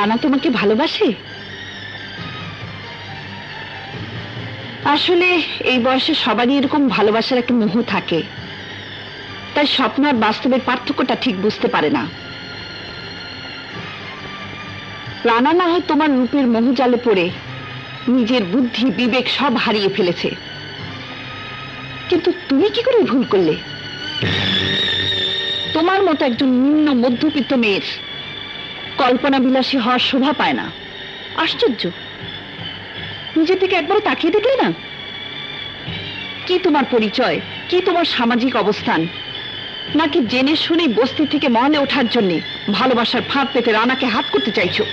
রানা তোমাকে ভালোবাসে? আসলে এই বয়সে সবারই এরকম ভালোবাসার একটা মোহ থাকে, তাই স্বপ্ন আর বাস্তবের পার্থক্যটা ঠিক বুঝতে পারে না। রানা না হয় তোমার রূপের মোহজালে পড়ে নিজের বুদ্ধি বিবেক সব হারিয়ে ফেলেছে, কিন্তু তুমি কি করে ভুল করলে? তোমার মতো একজন নিম্ন মধ্যবিত্ত মেয়ের কল্পনা বিলাসী হওয়ার শোভা পায় না। আশ্চর্য, নিজের দিকে একবারও তাকিয়ে দেখলে না? কি তোমার পরিচয়, কি তোমার সামাজিক অবস্থান? নাকি জেনে শুনে বস্তি থেকে মহলে ওঠার জন্য ভালোবাসার ফাঁদ পেতে রানাকে হাত করতে চাইছো?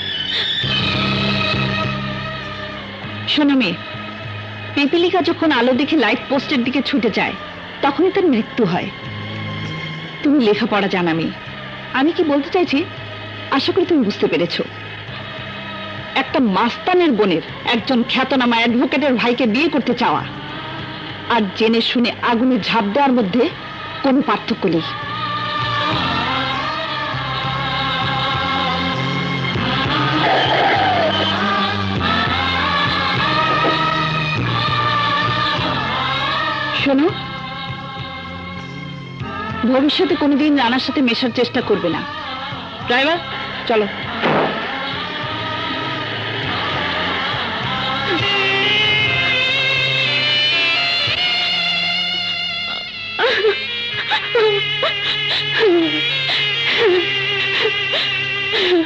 শোনো মেয়ে, পিপিলিকা যখন আলো দেখে লাইট পোস্টের দিকে ছুটে যায় তখনই তার মৃত্যু হয়। তুমি লেখাপড়া জানা মেয়ে, আমি কি বলতে চাইছি আশা করি তুমি বুঝতে পেরেছো। একটা মাস্তানের বোনের একজন খ্যাতনামা অ্যাডভোকেটের ভাইকে বিয়ে করতে চাওয়া আর জেনে শুনে আগুনে ঝাঁপ দেওয়ার মধ্যে কোনো পার্থক্য নেই। শোনো, ভবিষ্যতে কোনোদিন রানার সাথে মেশার চেষ্টা করবে না। ড্রাইভার চলো।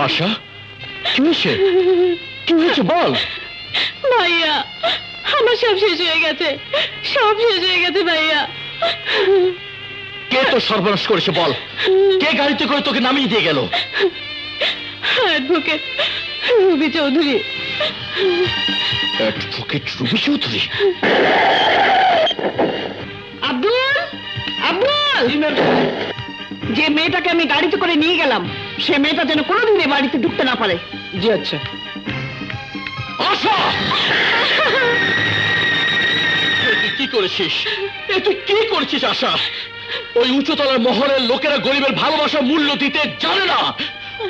আশা, কি হয়েছে? কি হয়েছে বল। ভাইয়া, আমার সব শেষ হয়ে গেছে, সব শেষ হয়ে গেছে ভাইয়া। কে তো সর্বনাশ করেছে বল? কে গাড়িতে করে তোকে নামিয়ে দিয়ে গেল? Advocate Ruby Chowdhury. Advocate Ruby Chowdhury? Abdul, Abdul, যে মেয়েটাকে আমি গাড়িতে করে নিয়ে গেলাম সে মেয়েটা যেন কোনোদিন এ বাড়িতে ঢুকতে না পারে। জি আচ্ছা। আশা, তুই কি করেছিস? তুই কি করেছিস আশা? ওই উচ্চতলার মহলের লোকেরা গরিবের ভালোবাসা মূল্য দিতে জানে না,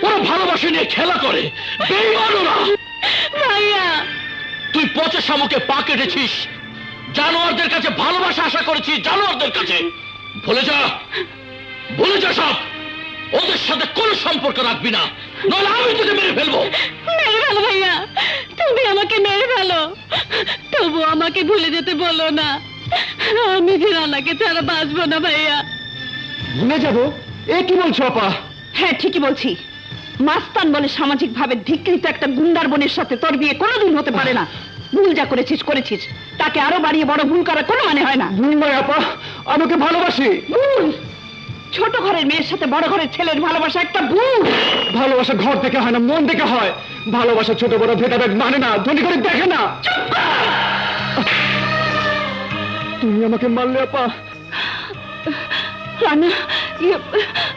ওরা ভালোবাসা নিয়ে খেলা করে। বেঈমান ওরা। ভাইয়া, তুই পচা শামুকে পা কেটেছিস, জানোয়ারদের কাছে ভালোবাসা আশা করেছিস, জানোয়ারদের কাছে। ভুলে যা, ভুলে যা সব। ওদের সাথে কোনো সম্পর্ক রাখবি না, নইলে আমি তোকে মেরে ফেলবো। মেরে ফেলো ভাইয়া, তুমি আমাকে মেরে ফেলো, তবু আমাকে ভুলে যেতে বলো না। আমি যে রানাকে ছাড়া বাঁচবো না ভাইয়া। ভুলে যাবো? এ কি বলছো আপা? হ্যাঁ ঠিকই বলছি। মাস্তান বলে সামাজিক ভাবে ধিক্কৃত একটা গুন্ডার বোনের সাথে তোর বিয়ে কোনোদিন হতে পারে না। ভুল যা করেছিস করেছিস, তাকে আরো বাড়িয়ে বড় ভুল করার কোনো মানে হয় না। ভুল নয় আপা, আমাকে ভালোবাসি। ভুল? ছোট ঘরের মেয়ের সাথে বড় ঘরের ছেলের ভালোবাসা একটা ভুল। ভালোবাসা ঘর থেকে হয় না, মন থেকে হয়। ভালোবাসা ছোট বড় ভেদাভেদ মানে না, ধনী করে দেখে না। তুমি আমাকে মারলে আপা। রানা,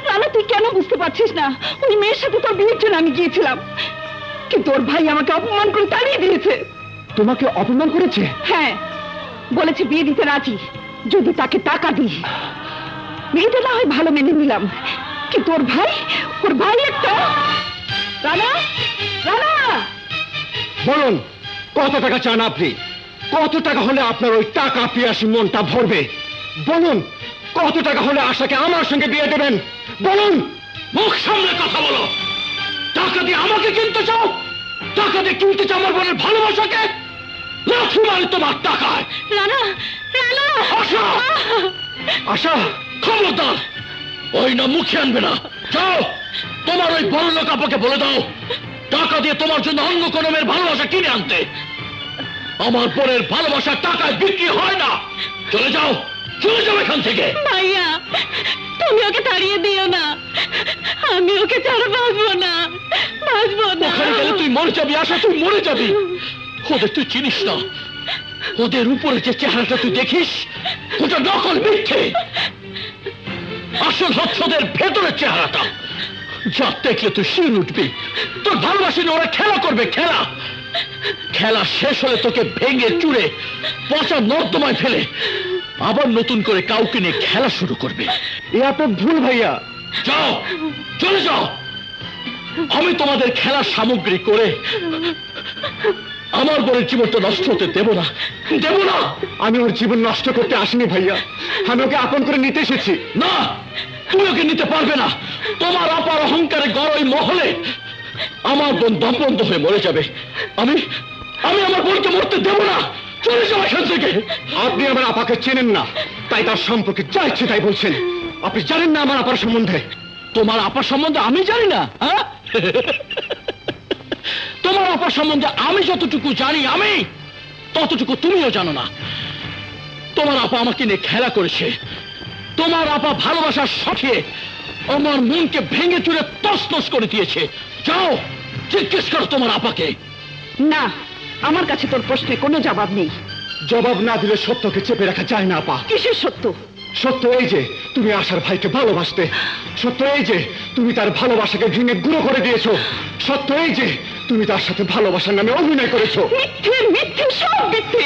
রানা তুই কেন বুঝতে পারছিস না? ওই মেয়ের সাথে তোর বিয়ের জন্য আমি গিয়েছিলাম, কিন্তু ওর ভাই আমাকে অপমান করে তাড়িয়ে দিয়েছে। তোমাকে অপমান করেছে? হ্যাঁ, বলেছে বিয়ে দিতে রাজি যদি তাকে টাকা দিই। মেয়েটা না হয় ভালো মেনে নিলাম, কিন্তু ওর ভাই একটা। রানা, রানা, বলুন কত টাকা চান আপনি? কত টাকা হলে আপনার ওই টাকা পিয়াসী মনটা ভরবে? বলুন কত টাকা হলে আশাকে আমার সঙ্গে বিয়ে দেবেন? বলুন, মুখ সামনে কথা বলো। টাকা দিয়ে আমাকে কিনতে চাও? টাকা দিয়ে কিনতে চাও আমার বোনের ভালোবাসাকে? লাথি মারি তোমার টাকায়। রানা, রানা, আশা, আশা, খবরদার, ওই না মুখে আনবে না। যাও, তোমার ওই বড় লোক আপাকে বলে দাও টাকা দিয়ে তোমার জন্য অন্য কোনো মেয়ের ভালোবাসা কিনে আনতে। আমার বোনের ভালোবাসা টাকায় বিক্রি হয় না। চলে যাও, চলে যাও এখান থেকে। ভাইয়া, তুমি ওকে তাড়িয়ে দিও না, আমি ওকে ছাড়া বাঁচবো না, বাঁচবো না। ওখানে গেলে তুই মরে যাবি আশা, তুই মরে যাবি। ওদের তুই চিনিস না, ওদের উপরে যে চেহারাটা তুই দেখিস ওটা নকল, মিথ্যে। আসল হচ্ছে ওদের ভেতরের চেহারাটা, যা দেখলে তুই শির উঠবি। তোর ভালোবাসা নিয়ে ওরা খেলা করবে, খেলা। খেলা শেষ হলে তোকে ভেঙে চুরে পচা নর্দমায় ফেলে আবার নতুন করে কাউকে নিয়ে খেলা শুরু করবে। এ আপনার ভুল ভাইয়া। যাও, চলে যাও। আমি তোমাদের খেলার সামগ্রী করে আমার বোনের জীবনটা নষ্ট হতে দেব না, দেব না। আমি ওর জীবন নষ্ট করতে আসিনি ভাইয়া, আমি ওকে আপন করে নিতে এসেছি। না, তুমি ওকে নিতে পারবে না। তোমার আপার অহংকারে গড়ই মহলে আমার বোন দমবন্ধ হয়ে মরে যাবে। আমি আমি আমার বোনকে মরতে দেব না। চলে যাও এখান থেকে। আপনি আমার আপাকে চেনেন না, তাই তার সম্পর্কে যা ইচ্ছে তাই বলছেন। আপনি জানেন না আমার আপার সম্বন্ধে। তোমার আপার সম্বন্ধে আমি জানি না? হ্যাঁ, তোমার আপার সম্বন্ধে আমি যতটুকু জানি, আমি ততটুকু তুমিও জানো না। তোমার আপা আমাকে নিয়ে খেলা করেছে। তোমার আপা ভালোবাসার শখে আমার মনকে ভেঙে চুরে তছনছ করে দিয়েছে। যাও, জিজ্ঞেস করো তোমার আপাকে। না, আমার কাছে তোর প্রশ্নে কোনো জবাব নেই। জবাব না দিলে সত্যকে চেপে রাখা যায় না আপা। কিসের সত্য? সত্য এই যে তুমি আশার ভাইকে ভালোবাসতে। সত্য এই যে তুমি তার ভালোবাসাকে ভেঙে গুঁড়ো করে দিয়েছো। সত্য এই যে তুমি তার সাথে ভালোবাসার নামে অভিনয় করেছো। মিথ্যে, মিথ্যে, সব মিথ্যে।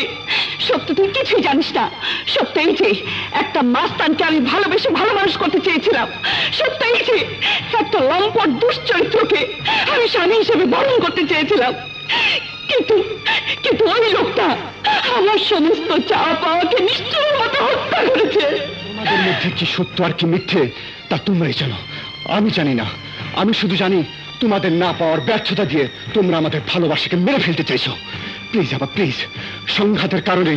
সত্য তুই কিছুই জানিস না। সত্য এই যে একটা মাস্তানকে আমি ভালোবেসে ভালো মানুষ করতে চেয়েছিলাম। সত্য এই যে একটা লম্পট দুশ্চরিত্রকে আমি স্বামী হিসেবে বরণ করতে চেয়েছিলাম। কিন্তু কিন্তু ওই লোকটা আমার সমস্ত চাওয়া পাওয়াকে নিশ্চয় মতো হত্যা করেছে। তোমাদের মধ্যে কি সত্য আর কি মিথ্যে তা তোমরাই জানো, আমি জানি না। আমি শুধু জানি তোমাদের না পাওয়ার ব্যর্থতা দিয়ে তোমরা আমাদের ভালোবাসাকে মেরে ফেলতে চাইছো। প্লিজ আপা, প্লিজ, সংঘাতের কারণে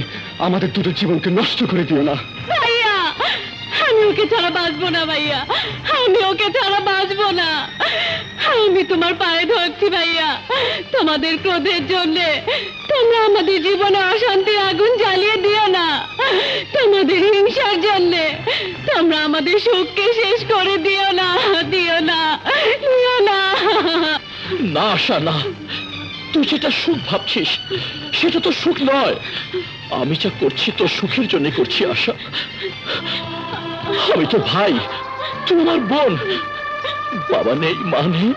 আমাদের দুটো জীবনকে নষ্ট করে দিও না। ভাইয়া, আমি ওকে ছাড়া বাঁচবো না ভাইয়া, আমি ওকে ছাড়া বাঁচবো না। আমি তোমার পায়ে ধরছি ভাইয়া। তোমাদের ক্রোধের জন্যে তোমরা আমাদের জীবনে অশান্তির আগুন জ্বালিয়ে দিও না। তোমাদের হিংসার জন্যে তোমরা আমাদের সুখকে শেষ করে দিও না, দিও না, দিও না। না আশা, না, তুই যেটা সুখ ভাবছিস সেটা তো সুখ নয়। আমি যা করছি তোর সুখের জন্য করছি আশা। আমি তোর ভাই, তুই আমার বোন। বাবা নেই, মা নেই,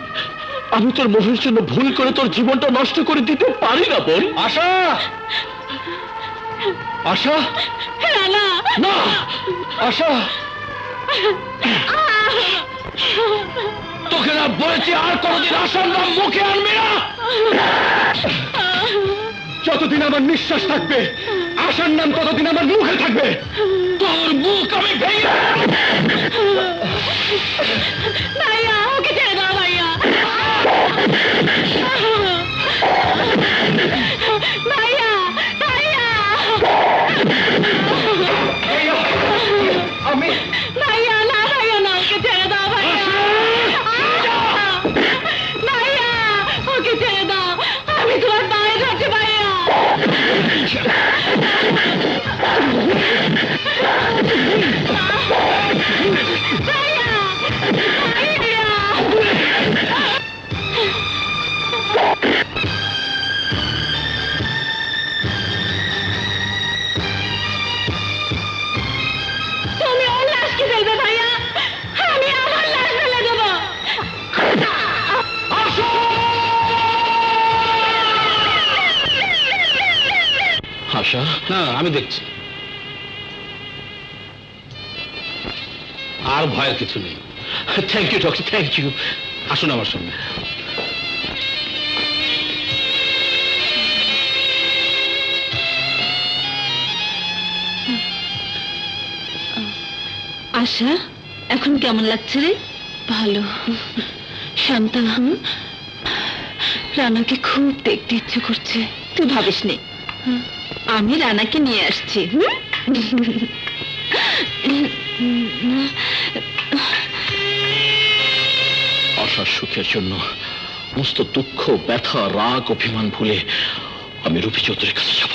আমি তোর মোহের জন্য ভুল করে তোর জীবনটা নষ্ট করে দিতে পারি না বোন। আশা, আশা, রানা, না আশা, তোকে না বলেছি আর কোনদিন আশার নাম মুখে আনবি না। যতদিন আমার নিঃশ্বাস থাকবে আশার নাম ততদিন আমার মুখে থাকবে। তোর মুখ আমি ভেঙে ভাইয়া, ওকে ছেড়ে দাও ভাইয়া। ভাইয়া, ভাইয়া, আমি ভাইয়া, না ভাইয়া, না, ওকে ছেড়ে দাও ভাইয়া। ভাইয়া, ওকে ছেড়ে দাও, আমি তোমার পায়ে ধরছি ভাইয়া। ভাইয়া, ভাইয়া। তুমি ওর লাশকে ফেলবে ভাইয়া, আমি আমার লাশ ফেলে দেবো। আশা, না, আমি দেখছি। আর ভয়ের কিছু নেই। Thank you doctor, thank you. আসুন আমার সঙ্গে। আশা, এখন কেমন লাগছে রে? ভালো। শান্তা, রানাকে খুব দেখতে ইচ্ছে করছে। তুই ভাবিস নি, আমি রানাকে নিয়ে আসছি। আশার সুখের জন্য সমস্ত দুঃখ, ব্যথা, রাগ, অভিমান ভুলে আমি রূপী চৌধুরীর কাছে যাব।